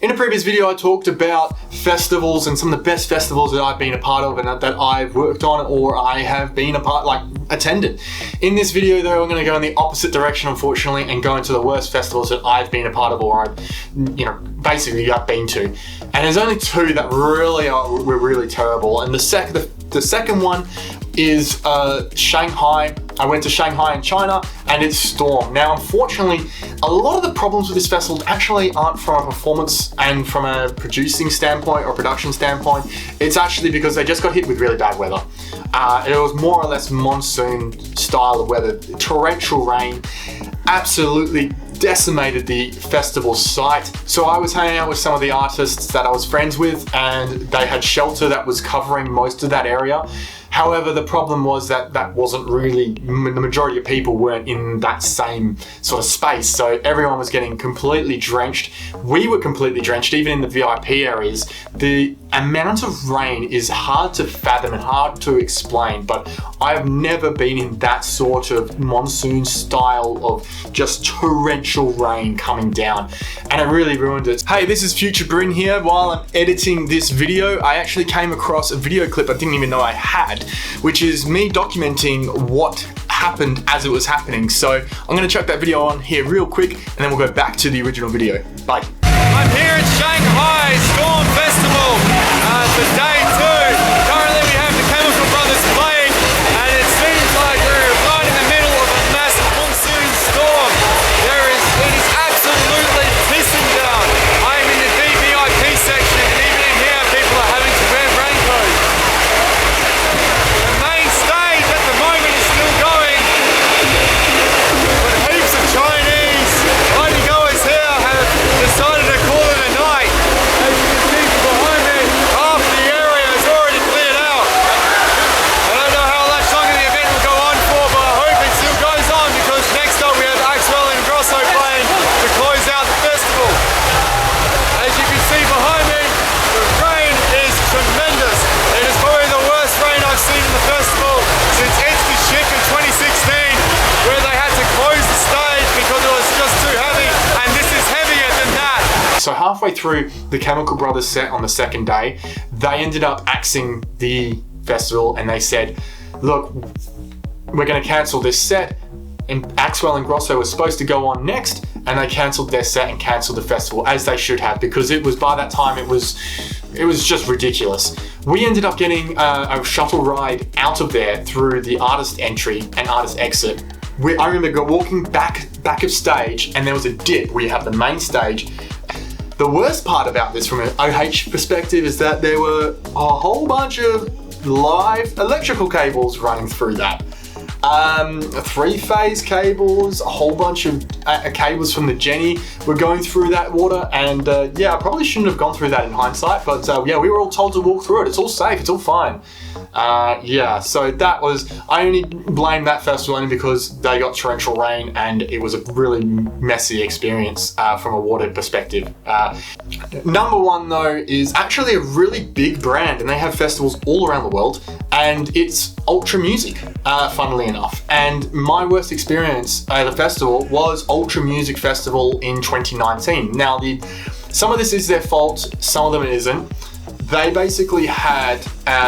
In a previous video, I talked about festivals and some of the best festivals that I've been a part of and that I've worked on or I have been attended. In this video though, I'm going to go in the opposite direction, unfortunately, and go into the worst festivals that I've been a part of or I've, basically I've been to. And there's only two that were really terrible. And the second one is Shanghai. I went to Shanghai in China and it stormed. Now, unfortunately, a lot of the problems with this festival actually aren't from a performance and from a producing standpoint or production standpoint. It's actually because they just got hit with really bad weather. It was more or less monsoon style of weather. Torrential rain absolutely decimated the festival site. So I was hanging out with some of the artists that I was friends with and they had shelter that was covering most of that area. However, the problem was that wasn't really, the majority of people weren't in that same sort of space. So everyone was getting completely drenched. We were completely drenched, even in the VIP areas. The amount of rain is hard to fathom and hard to explain, but I've never been in that sort of monsoon style of just torrential rain coming down, and it really ruined it. Hey, this is future Bryn here. While I'm editing this video, I actually came across a video clip I didn't even know I had, which is me documenting what happened as it was happening. So I'm gonna chuck that video on here real quick and then we'll go back to the original video. Bye. I'm here at Shanghai Storm Festival for day 2. Currently we have the Chemical Brothers playing and it seems like we're right in the middle of a massive monsoon storm. It is absolutely pissing down. I'm in the VIP section and even in here people are having to wear raincoats. The main stage at the moment is still going, but heaps of Chinese partygoers here have decided to call it a night. As you can see behind me, half the area is already cleared out. I don't know how much longer the event will go on for, but I hope it still goes on because next up we have Axwell and Grosso playing to close out the festival. As you can see behind me, the rain is tremendous. It is probably the worst rain I've seen in the festival since It's the Ship in 2016, where they had to close the stage because it was just too heavy, and this is heavier than that. So halfway through the Chemical Brothers set on the second day, they ended up axing the festival and they said, look, we're going to cancel this set. And Axwell and Grosso were supposed to go on next and they cancelled their set and cancelled the festival, as they should have, because it was, by that time, it was just ridiculous. We ended up getting a shuttle ride out of there through the artist entry and artist exit. I remember walking back of stage and there was a dip where you have the main stage. The worst part about this from an OH perspective is that there were a whole bunch of live electrical cables running through that. 3-phase cables, a whole bunch of cables from the Jenny were going through that water, and yeah, I probably shouldn't have gone through that in hindsight, but yeah, we were all told to walk through it. It's all safe, it's all fine. Yeah, so that was, I only blame that festival only because they got torrential rain and it was a really messy experience from a water perspective. Number one though is actually a really big brand and they have festivals all around the world, and it's Ultra Music, funnily enough. And my worst experience at a festival was Ultra Music Festival in 2019. Now, some of this is their fault, some of them it isn't. They basically had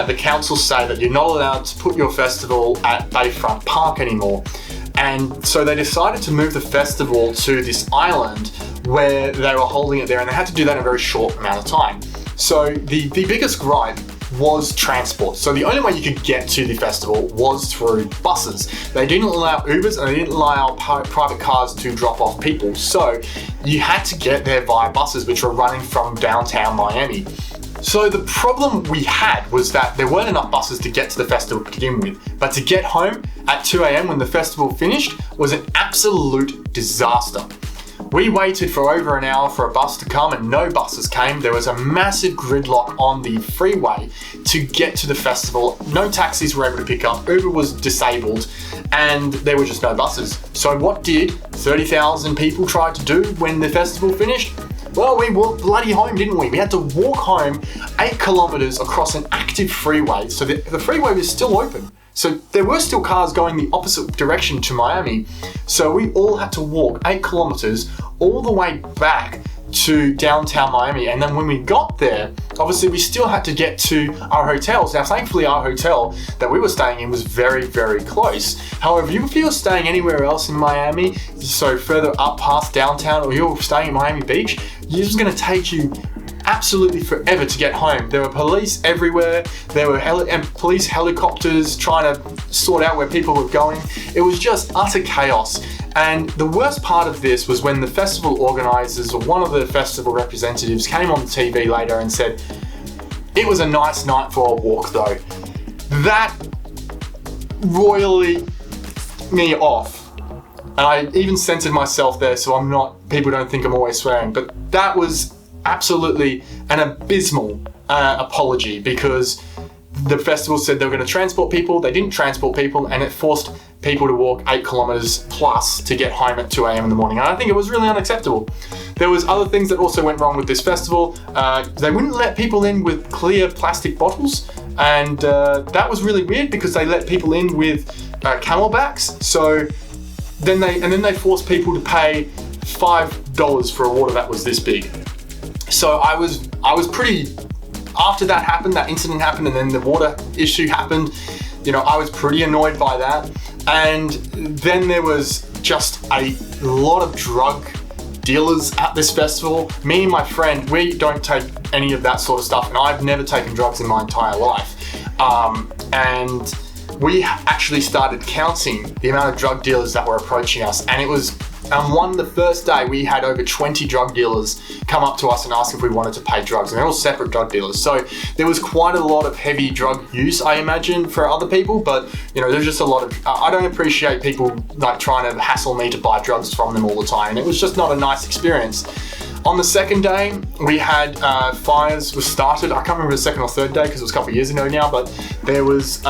the council say that you're not allowed to put your festival at Bayfront Park anymore. And so they decided to move the festival to this island where they were holding it there, and they had to do that in a very short amount of time. So the biggest gripe was transport. So the only way you could get to the festival was through buses. They didn't allow Ubers and they didn't allow private cars to drop off people. So you had to get there via buses, which were running from downtown Miami. So the problem we had was that there weren't enough buses to get to the festival to begin with, but to get home at 2 a.m. when the festival finished was an absolute disaster. We waited for over an hour for a bus to come and no buses came. There was a massive gridlock on the freeway to get to the festival. No taxis were able to pick up, Uber was disabled, and there were just no buses. So what did 30,000 people try to do when the festival finished? Well, we walked bloody home, didn't we? We had to walk home 8 kilometers across an active freeway. So the freeway was still open. So there were still cars going the opposite direction to Miami. So we all had to walk 8 kilometers all the way back to downtown Miami. And then when we got there, obviously we still had to get to our hotels. Now, thankfully, our hotel that we were staying in was very, very close. However, if you were staying anywhere else in Miami, so further up past downtown, or you were staying at Miami Beach, it was going to take you absolutely forever to get home. There were police everywhere. There were police helicopters trying to sort out where people were going. It was just utter chaos. And the worst part of this was when the festival organizers, or one of the festival representatives, came on TV later and said, "It was a nice night for a walk though." That royally me off. And I even censored myself there so people don't think I'm always swearing. But that was absolutely an abysmal apology, because the festival said they were going to transport people. They didn't transport people, and it forced people to walk 8 kilometers plus to get home at 2 a.m. in the morning. And I think it was really unacceptable. There was other things that also went wrong with this festival. They wouldn't let people in with clear plastic bottles, and that was really weird because they let people in with camelbacks. So then they forced people to pay $5 for a water that was this big. So I was pretty, after that happened, that incident happened, and then the water issue happened, I was pretty annoyed by that. And then there was just a lot of drug dealers at this festival. Me and my friend, we don't take any of that sort of stuff, and I've never taken drugs in my entire life. And we actually started counting the amount of drug dealers that were approaching us, and it was the first day we had over 20 drug dealers come up to us and ask if we wanted to pay drugs, and they're all separate drug dealers. So there was quite a lot of heavy drug use, I imagine, for other people, but there's just a lot of, I don't appreciate people like trying to hassle me to buy drugs from them all the time, and it was just not a nice experience. On the second day, we had fires were started. I can't remember the second or third day because it was a couple of years ago now, but there was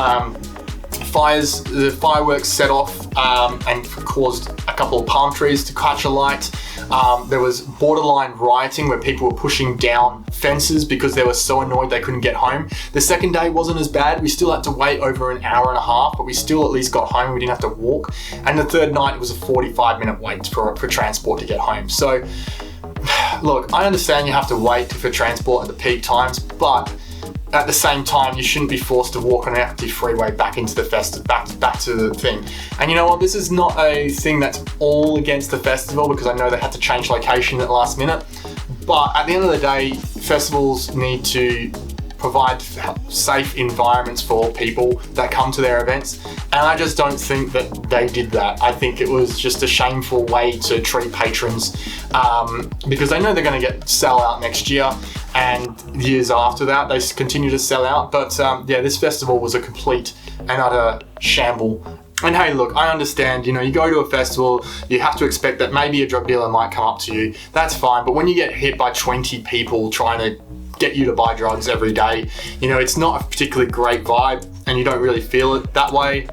fires, the fireworks set off and caused a couple of palm trees to catch alight. There was borderline rioting where people were pushing down fences because they were so annoyed they couldn't get home. The second day wasn't as bad. We still had to wait over an hour and a half, but we still at least got home. We didn't have to walk. And the third night, it was a 45-minute wait for transport to get home. So, look, I understand you have to wait for transport at the peak times, but at the same time, you shouldn't be forced to walk on an empty freeway back into the back to the thing. And you know what? This is not a thing that's all against the festival, because I know they had to change location at the last minute. But at the end of the day, festivals need to provide safe environments for people that come to their events. And I just don't think that they did that. I think it was just a shameful way to treat patrons, because they know they're going to sell out next year, and years after that they continue to sell out. But this festival was a complete and utter shamble. And hey, look, I understand, you go to a festival, you have to expect that maybe a drug dealer might come up to you. That's fine. But when you get hit by 20 people trying to get you to buy drugs every day, it's not a particularly great vibe, and you don't really feel it that way.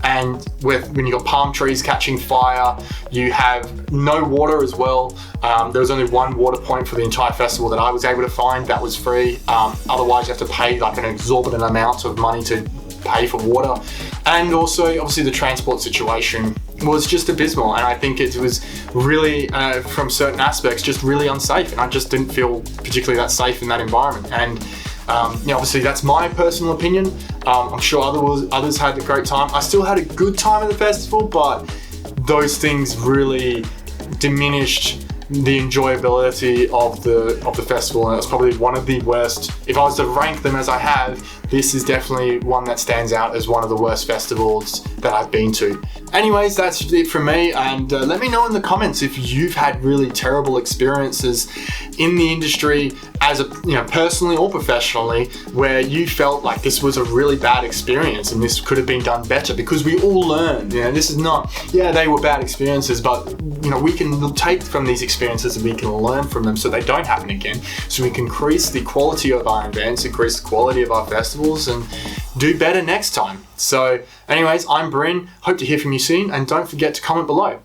And when you got palm trees catching fire, you have no water as well. There was only one water point for the entire festival that I was able to find that was free. Otherwise, you have to pay like an exorbitant amount of money to pay for water. And also, obviously, the transport situation was just abysmal, and I think it was really, from certain aspects, just really unsafe, and I just didn't feel particularly that safe in that environment. And obviously that's my personal opinion. I'm sure others had a great time. I still had a good time at the festival, but those things really diminished the enjoyability of the festival, and it's probably one of the worst. If I was to rank them as I have, this is definitely one that stands out as one of the worst festivals that I've been to. Anyways, that's it from me, and let me know in the comments if you've had really terrible experiences in the industry, as personally or professionally, where you felt like this was a really bad experience and this could have been done better, because we all learn. This is not, they were bad experiences, but we can take from these experiences and we can learn from them so they don't happen again, so we can increase the quality of our events, increase the quality of our festivals, and do better next time. So anyways, I'm Bryn, hope to hear from you soon, and don't forget to comment below.